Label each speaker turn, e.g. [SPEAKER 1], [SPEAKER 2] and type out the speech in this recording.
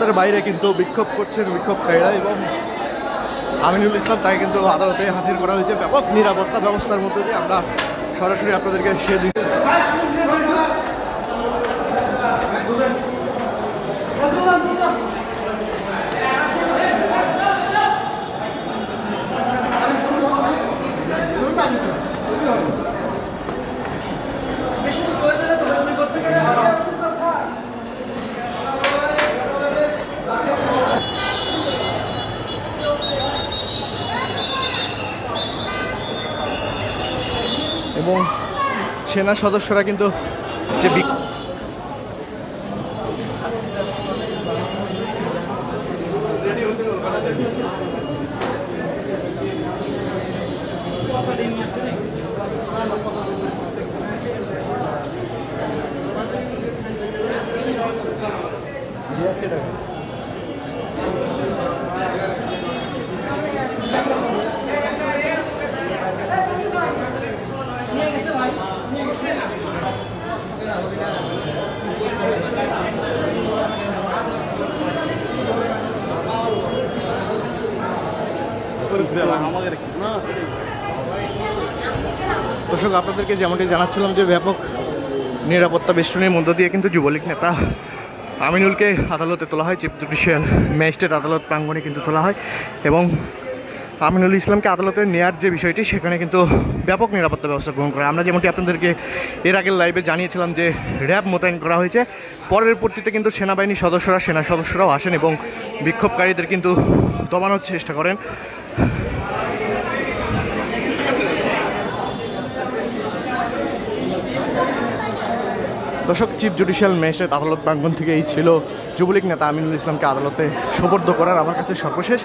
[SPEAKER 1] আদালতের বাইরে কিন্তু বিক্ষোভ করছেন বিক্ষোভকারীরা এবং আমিনুল ইসলাম তাকে কিন্তু আদালতে হাজির করা হয়েছে ব্যাপক নিরাপত্তা ব্যবস্থার মধ্যে দিয়ে। আমরা সরাসরি আপনাদেরকে সে এবং সেনা সদস্যরা কিন্তু যে দর্শক আপনাদেরকে যেমনটি জানাচ্ছিলাম যে ব্যাপক নিরাপত্তা বেষ্টনীর মধ্য দিয়ে কিন্তু যুবলীগ নেতা আমিনুলকে আদালতে তোলা হয়। চিফ জুডিশিয়াল ম্যাজিস্ট্রেট আদালত প্রাঙ্গণে কিন্তু তোলা হয় এবং আমিনুল ইসলামকে আদালতে নেয়ার যে বিষয়টি সেখানে কিন্তু ব্যাপক নিরাপত্তা ব্যবস্থা গ্রহণ করা। আমরা যেমনটি আপনাদেরকে এর আগের লাইভে জানিয়েছিলাম যে র্যাব মোতায়েন করা হয়েছে। পরবর্তীতে কিন্তু সেনাবাহিনীর সেনা সদস্যরাও আসেন এবং বিক্ষোভকারীদের কিন্তু দমানোর চেষ্টা করেন। দর্শক চিফ জুডিশিয়াল ম্যাজিস্ট্রেট আদালত প্রাঙ্গণ থেকে এই ছিল যুবলীগ নেতা আমিনুল ইসলামকে আদালতে সোপর্দ করার আমার কাছে সর্বশেষ